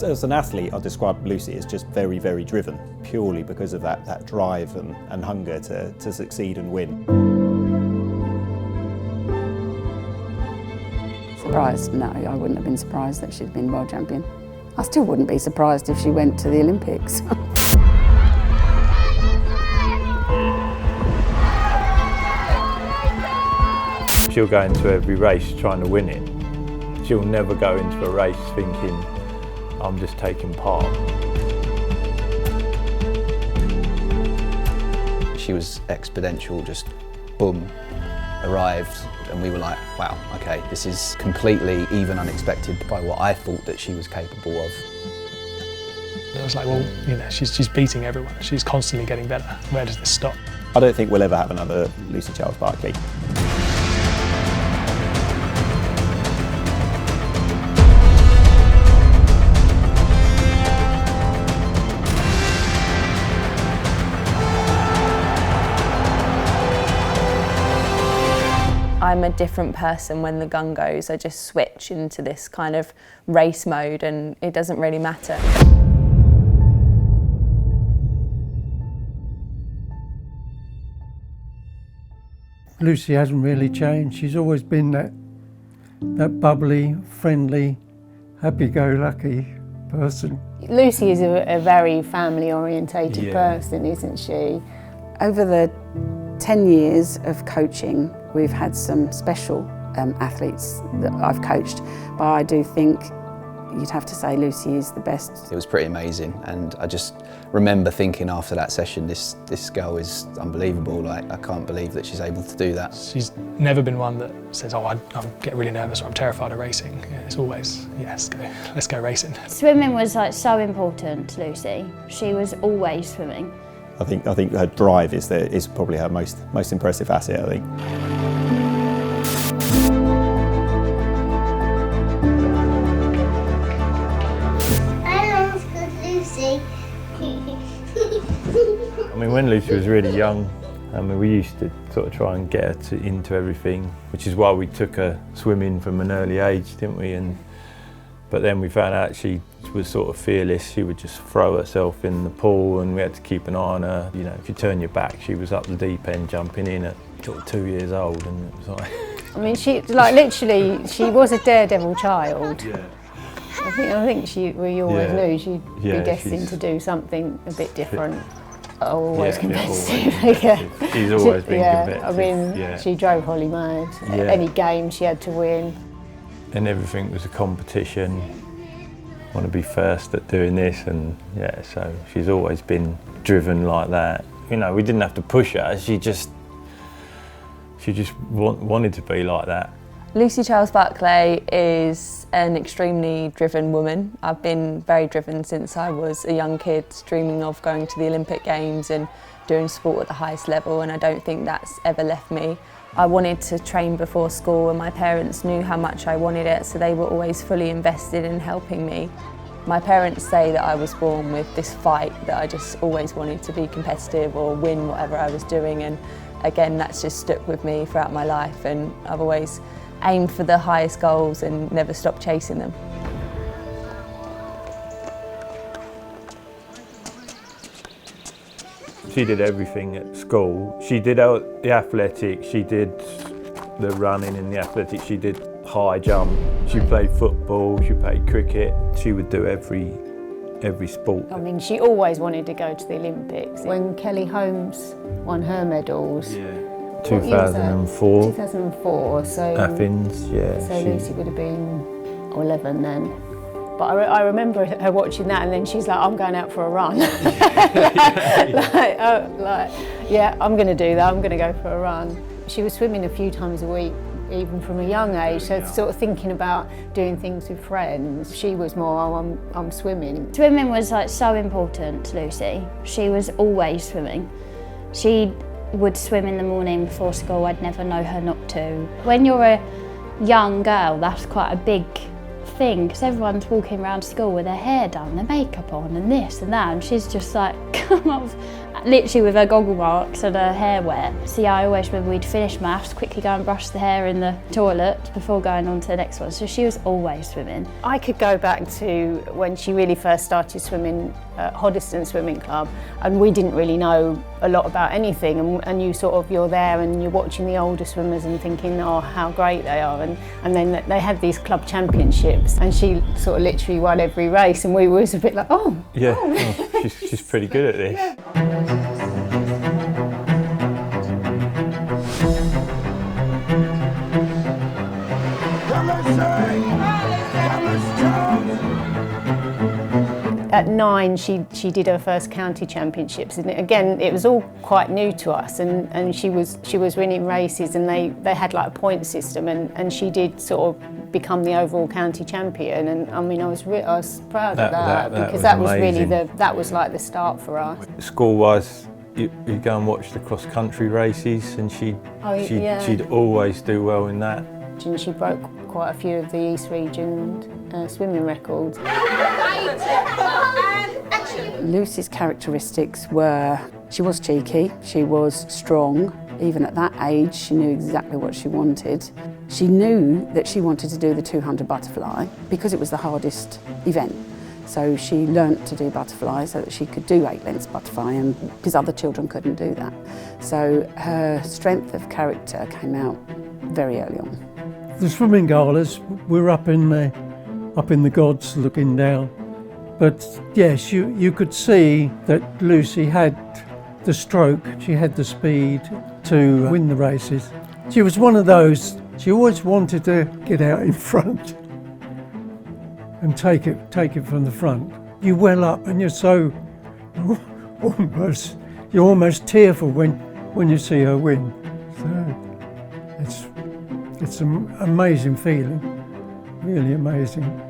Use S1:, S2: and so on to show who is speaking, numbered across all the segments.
S1: As an athlete, I describe Lucy as just very, very driven, purely because of that drive and hunger to succeed and win.
S2: Surprised? No, I wouldn't have been surprised that she'd been world champion. I still wouldn't be surprised if she went to the Olympics.
S3: She'll go into every race trying to win it. She'll never go into a race thinking, I'm just taking part.
S4: She was exponential, just boom, arrived, and we were like, wow, okay, this is completely even unexpected by what I thought that she was capable of.
S5: It was like, well, you know, she's beating everyone. She's constantly getting better. Where does this stop?
S1: I don't think we'll ever have another Lucy Charles-Barclay.
S6: I'm a different person when the gun goes. I just switch into this kind of race mode and it doesn't really matter.
S7: Lucy hasn't really changed. She's always been that bubbly, friendly, happy-go-lucky person.
S8: Lucy is a very family-orientated person, isn't she?
S2: Over the 10 years of coaching, we've had some special athletes that I've coached, but I do think you'd have to say Lucy is the best.
S4: It was pretty amazing, and I just remember thinking after that session, this girl is unbelievable. Like, I can't believe that she's able to do that.
S5: She's never been one that says, oh, I get really nervous or I'm terrified of racing. Yeah, it's always, yeah, let's go racing.
S9: Swimming was like so important to Lucy. She was always swimming.
S1: I think her drive is probably her most impressive asset, I think.
S3: I mean, when Lucy was really young, we used to sort of try and get her into everything, which is why we took her swimming from an early age, didn't we? But then we found out she was sort of fearless. She would just throw herself in the pool and we had to keep an eye on her. You know, if you turn your back, she was up the deep end jumping in at sort of 2 years old, and it was like...
S8: I mean, she, like, literally, she was a daredevil child.
S3: Yeah.
S8: I think we always knew she'd be destined to do something a bit different. Always competitive.
S3: Always. She's always been competitive.
S8: I mean, she drove Holly mad. Any game she had to win.
S3: And everything was a competition. I want to be first at doing this, and yeah, so she's always been driven like that. You know, we didn't have to push her. She just wanted to be like that.
S6: Lucy Charles-Barclay is an extremely driven woman. I've been very driven since I was a young kid, dreaming of going to the Olympic Games and doing sport at the highest level, and I don't think that's ever left me. I wanted to train before school and my parents knew how much I wanted it, so they were always fully invested in helping me. My parents say that I was born with this fight, that I just always wanted to be competitive or win whatever I was doing, and again, that's just stuck with me throughout my life, and I've always aimed for the highest goals and never stopped chasing them.
S3: She did everything at school. She did the athletics, she did the running and the athletics, she did high jump, she played football, she played cricket. She would do every sport.
S8: I mean, she always wanted to go to the Olympics. When Kelly Holmes won her medals,
S3: 2004.
S8: 2004, so
S3: Athens, yeah.
S8: So Lucy would have been 11 then. But I remember her watching that, and then she's like, I'm going out for a run. Yeah, I'm going to do that, I'm going to go for a run. She was swimming a few times a week, even from a young age, so sort of thinking about doing things with friends. She was more, oh, I'm swimming.
S9: Swimming was like so important to Lucy. She was always swimming. She would swim in the morning before school. I'd never know her not to. When you're a young girl, that's quite a big thing, because everyone's walking around school with their hair done, their makeup on and this and that, and she's just like come up literally with her goggle marks and her hair wet. So yeah, I always remember we'd finish maths, quickly go and brush the hair in the toilet before going on to the next one. So she was always swimming.
S8: I could go back to when she really first started swimming at Hoddesdon Swimming Club, and we didn't really know a lot about anything, and you're there and you're watching the older swimmers and thinking, oh, how great they are, and then they had these club championships and she sort of literally won every race, and we were a bit like, oh.
S3: Yeah, oh, she's pretty good at this.
S8: Yeah. At 9, she did her first county championships, and again it was all quite new to us, and she was winning races, and they had like a point system, and she did sort of become the overall county champion, and I mean I was proud of that because that was really that was like the start for us.
S3: School-wise, you go and watch the cross-country races, and she'd always do well in that.
S8: And she broke quite a few of the East Region swimming records.
S2: Lucy's characteristics were, she was cheeky, she was strong. Even at that age, she knew exactly what she wanted. She knew that she wanted to do the 200 butterfly because it was the hardest event. So she learnt to do butterfly so that she could do 8 lengths butterfly, and because other children couldn't do that. So her strength of character came out very early on.
S7: The swimming galas, we're up in the gods looking down. But yes, you could see that Lucy had the stroke, she had the speed to win the races. She was one of those, she always wanted to get out in front and take it from the front. You well up and you're almost tearful when you see her win. So it's an amazing feeling, really amazing.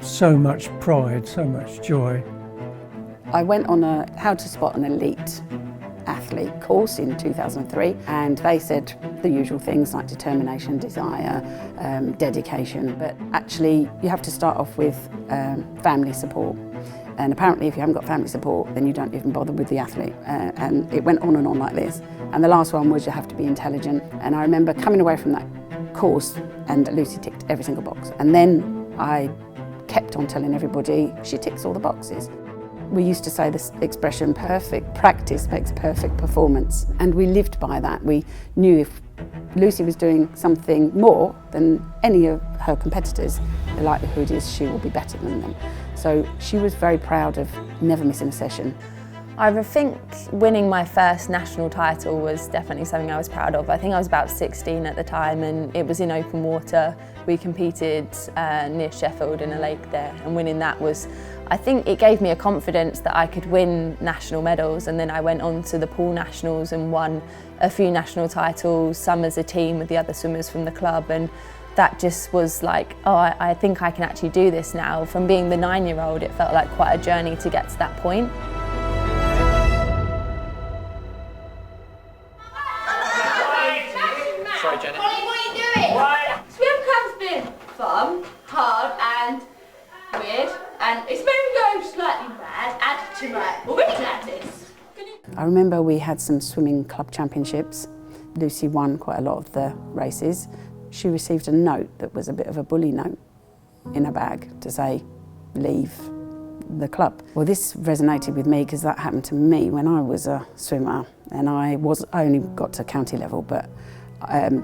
S7: So much pride, so much joy.
S2: I went on a How to Spot an Elite Athlete course in 2003, and they said the usual things like determination, desire, dedication, but actually you have to start off with family support. And apparently if you haven't got family support, then you don't even bother with the athlete. And it went on and on like this. And the last one was you have to be intelligent. And I remember coming away from that course and Lucy ticked every single box. And then I kept on telling everybody, she ticks all the boxes. We used to say this expression, perfect practice makes perfect performance. And we lived by that. We knew if Lucy was doing something more than any of her competitors, the likelihood is she will be better than them. So she was very proud of never missing a session.
S6: I think winning my first national title was definitely something I was proud of. I think I was about 16 at the time, and it was in open water. We competed near Sheffield in a lake there, and winning that was, I think it gave me a confidence that I could win national medals, and then I went on to the pool nationals and won a few national titles, some as a team with the other swimmers from the club, and that just was like, oh, I think I can actually do this now. From being the 9-year-old, it felt like quite a journey to get to that point.
S5: Sorry, Jenny.
S10: Ollie, what are you doing? Right. Swim club's been fun, hard and weird, and it's made me go slightly mad and to my already gladness.
S2: I remember we had some swimming club championships. Lucy won quite a lot of the races. She received a note that was a bit of a bully note in her bag to say, leave the club. Well, this resonated with me because that happened to me when I was a swimmer, and I only got to county level, but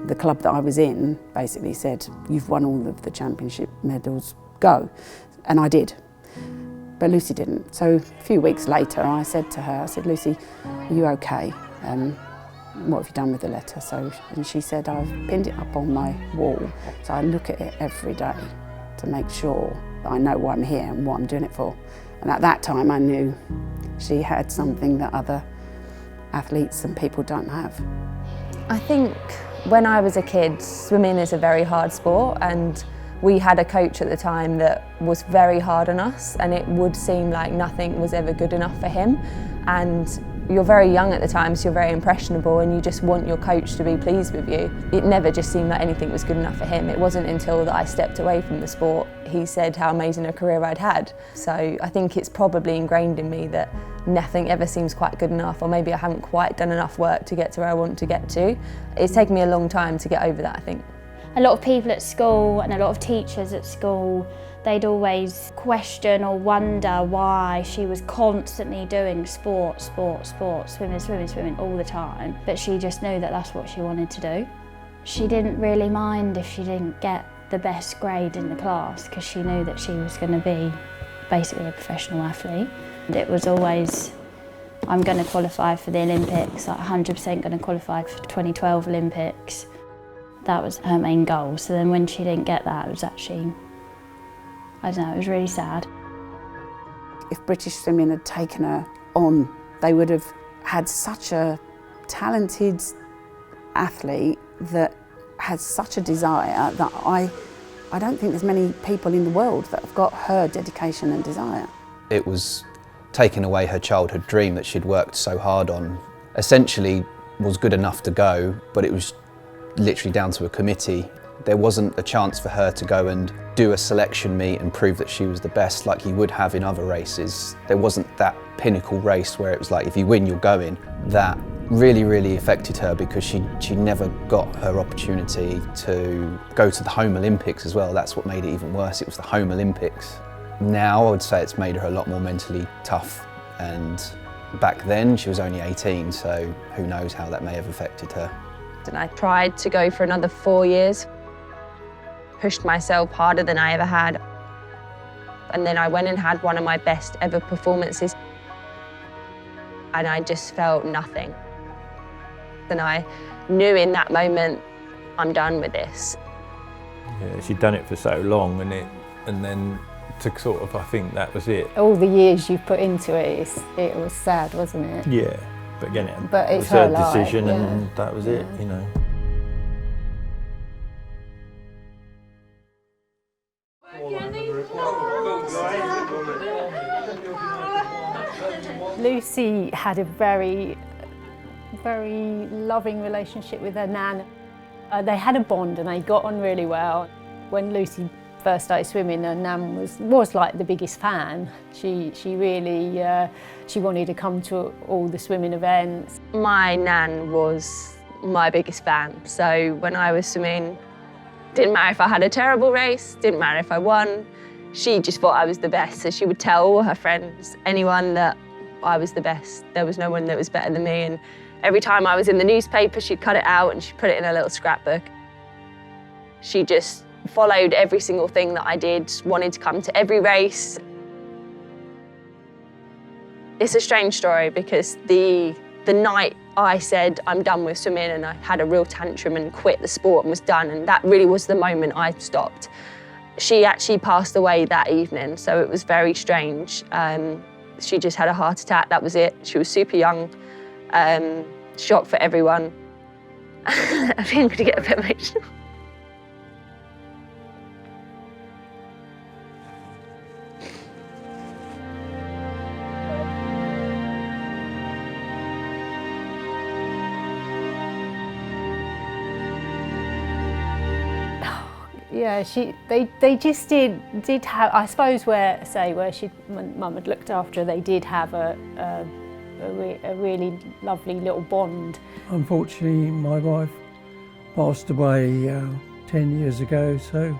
S2: the club that I was in basically said, you've won all of the championship medals, go. And I did, but Lucy didn't. So a few weeks later I said to her, I said, Lucy, are you okay? What have you done with the letter? And she said, I've pinned it up on my wall, so I look at it every day to make sure that I know why I'm here and what I'm doing it for. And at that time I knew she had something that other athletes and people don't have.
S6: I think when I was a kid, swimming is a very hard sport, and we had a coach at the time that was very hard on us, and it would seem like nothing was ever good enough for him. And You're very young at the time, so you're very impressionable and you just want your coach to be pleased with you. It never just seemed like anything was good enough for him. It wasn't until that I stepped away from the sport he said how amazing a career I'd had. So I think it's probably ingrained in me that nothing ever seems quite good enough, or maybe I haven't quite done enough work to get to where I want to get to. It's taken me a long time to get over that, I think.
S9: A lot of people at school and a lot of teachers at school, they'd always question or wonder why she was constantly doing sport, swimming all the time. But she just knew that that's what she wanted to do. She didn't really mind if she didn't get the best grade in the class because she knew that she was going to be basically a professional athlete. And it was always, I'm going to qualify for the Olympics, like 100% going to qualify for the 2012 Olympics. That was her main goal. So then when she didn't get that, it was actually, I don't know, it was really sad.
S2: If British swimming had taken her on, they would have had such a talented athlete that has such a desire that I don't think there's many people in the world that have got her dedication and desire.
S4: It was taking away her childhood dream that she'd worked so hard on. Essentially was good enough to go, but it was literally down to a committee. There wasn't a chance for her to go and do a selection meet and prove that she was the best like you would have in other races. There wasn't that pinnacle race where it was like, if you win, you're going. That really affected her because she never got her opportunity to go to the home Olympics as well. That's what made it even worse. It was the home Olympics. Now I would say it's made her a lot more mentally tough, and back then she was only 18, so who knows how that may have affected her.
S6: And I tried to go for another 4 years, pushed myself harder than I ever had. And then I went and had one of my best ever performances. And I just felt nothing. And I knew in that moment, I'm done with this.
S3: Yeah, she'd done it for so long, and then to sort of, I think that was it.
S8: All the years you've put into it, it was sad, wasn't it?
S3: Yeah. But again, it
S8: it's
S3: was her
S8: life,
S3: decision,
S8: yeah.
S3: and that was it, you know.
S8: Lucy had a very loving relationship with her nan. They had a bond and they got on really well. When Lucy first started swimming, her nan was like the biggest fan. She really she wanted to come to all the swimming events.
S6: My nan was my biggest fan, so when I was swimming, didn't matter if I had a terrible race, didn't matter if I won, she just thought I was the best, so she would tell all her friends, anyone, that I was the best. There was no one that was better than me, and every time I was in the newspaper, she'd cut it out and she'd put it in a little scrapbook. She just followed every single thing that I did, wanted to come to every race. It's a strange story because the night I said I'm done with swimming and I had a real tantrum and quit the sport and was done, and that really was the moment I stopped. She actually passed away that evening, so it was very strange. She just had a heart attack, that was it. She was super young, shock for everyone. I think I'm gonna get a bit emotional.
S8: Yeah, they just did have, I suppose where Mum had looked after her, they did have a really lovely little bond.
S7: Unfortunately, my wife passed away 10 years ago, so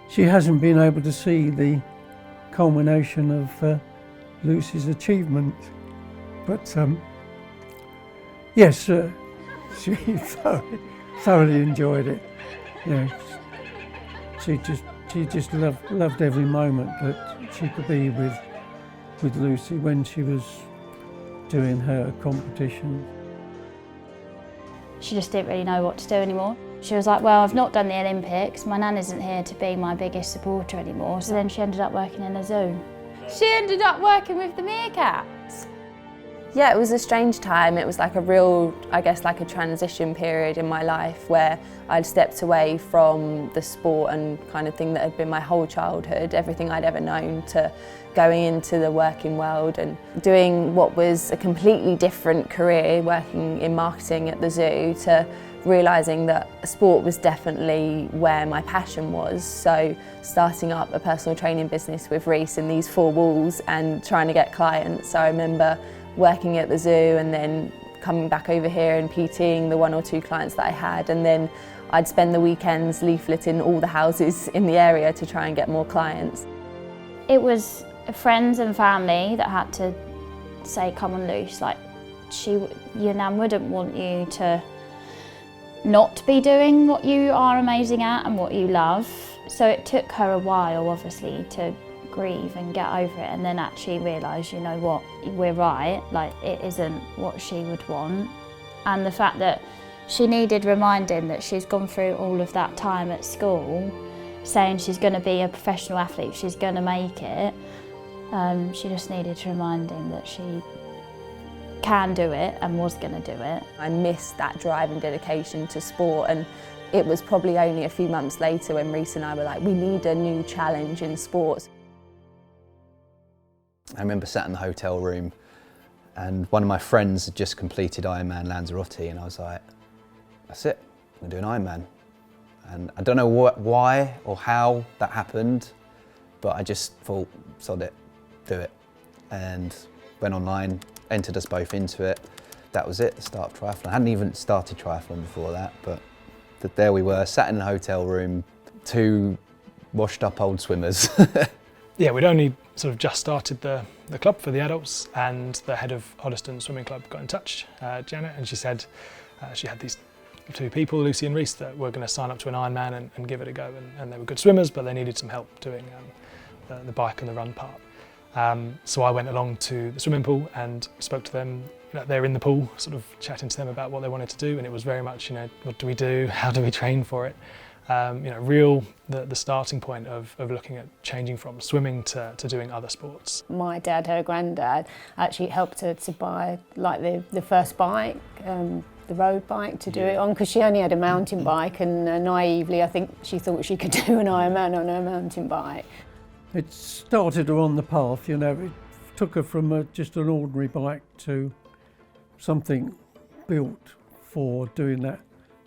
S7: she hasn't been able to see the culmination of Lucy's achievement. But yes, she thoroughly enjoyed it. Yeah. She just loved every moment that she could be with Lucy when she was doing her competition.
S9: She just didn't really know what to do anymore. She was like, well, I've not done the Olympics, my nan isn't here to be my biggest supporter anymore, so then she ended up working in a zoo. She ended up working with the meerkats.
S6: Yeah, it was a strange time. It was like a real, I guess, like a transition period in my life where I'd stepped away from the sport and kind of thing that had been my whole childhood, everything I'd ever known, to going into the working world and doing what was a completely different career, working in marketing at the zoo, to realising that sport was definitely where my passion was. So starting up a personal training business with Reese in these four walls and trying to get clients. So I remember working at the zoo and then coming back over here and PTing the 1 or 2 clients that I had, and then I'd spend the weekends leafleting all the houses in the area to try and get more clients.
S9: It was friends and family that had to say, come on Luce, like your nan wouldn't want you to not be doing what you are amazing at and what you love. So it took her a while, obviously, to grieve and get over it, and then actually realise, you know what, we're right, like it isn't what she would want. And the fact that she needed reminding that she's gone through all of that time at school, saying she's going to be a professional athlete, she's going to make it, she just needed reminding that she can do it and was going to do it.
S6: I missed that drive and dedication to sport, and it was probably only a few months later when Reese and I were like, we need a new challenge in sports.
S4: I remember sat in the hotel room and one of my friends had just completed Ironman Lanzarote, and I was like, that's it, I'm going to do an Ironman. And I don't know why or how that happened, but I just thought, sod it, do it. And went online, entered us both into it. That was it, the start of triathlon. I hadn't even started triathlon before that, but there we were, sat in a hotel room, 2 washed up old swimmers.
S5: Yeah, we'd only sort of just started the club for the adults, and the head of Hoddesdon Swimming Club got in touch, Janet, and she said she had these 2 people, Lucy and Reese, that were going to sign up to an Ironman and give it a go, and they were good swimmers, but they needed some help doing the bike and the run part. So I went along to the swimming pool and spoke to them. They're in the pool, sort of chatting to them about what they wanted to do, and it was very much, what do we do? How do we train for it? The starting point of looking at changing from swimming to doing other sports.
S8: My dad, her granddad, actually helped her to buy like the first bike, the road bike to do it on, because she only had a mountain bike, and naively I think she thought she could do an Ironman on her mountain bike.
S7: It started her on the path, it took her from just an ordinary bike to something built for doing that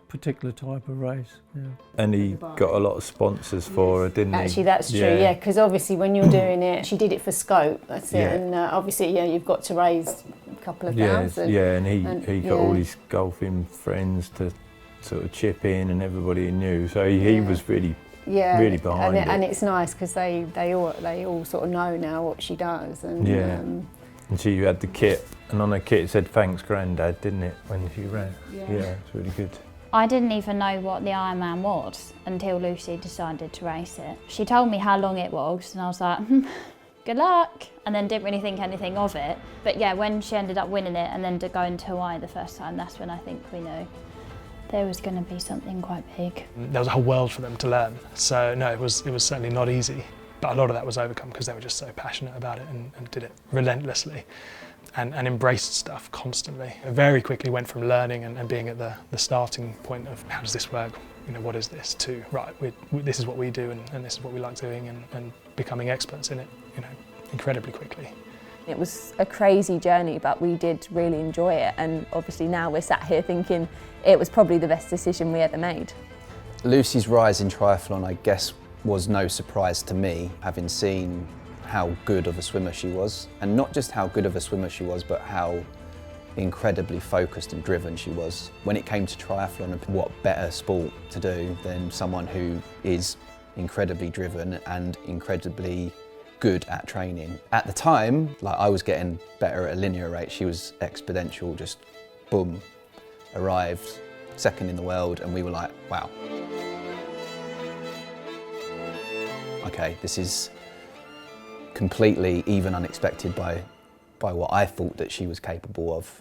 S7: particular type of race. Yeah.
S3: And he got a lot of sponsors for her, didn't he?
S8: Actually, that's true, yeah, because obviously when you're doing it, she did it for scope, that's it, and obviously, you've got to raise a couple of thousand.
S3: Yeah, and he got all his golfing friends to sort of chip in, and everybody he knew, so he was really behind it.
S8: And it's nice because they all sort of know now what she does. And,
S3: and she had the kit, and on her kit it said "Thanks, Grandad," didn't it, when she ran? Yeah, it's really good.
S9: I didn't even know what the Ironman was until Lucy decided to race it. She told me how long it was, and I was like, good luck, and then didn't really think anything of it. But yeah, when she ended up winning it and then going to Hawaii the first time, that's when I think we knew there was going to be something quite big.
S5: There was a whole world for them to learn, so no, it was certainly not easy, but a lot of that was overcome because they were just so passionate about it and did it relentlessly and embraced stuff constantly. It very quickly went from learning and being at the starting point of how does this work, what is this, to right, this is what we do and this is what we like doing, and becoming experts in it, incredibly quickly.
S6: It was a crazy journey, but we did really enjoy it, and obviously now we're sat here thinking it was probably the best decision we ever made.
S4: Lucy's rise in triathlon, I guess, was no surprise to me, having seen how good of a swimmer she was, and not just how good of a swimmer she was, but how incredibly focused and driven she was. When it came to triathlon, what better sport to do than someone who is incredibly driven and incredibly good at training. At the time, I was getting better at a linear rate. She was exponential, just boom, arrived second in the world, and we were like, wow. Okay, this is completely even unexpected by what I thought that she was capable of.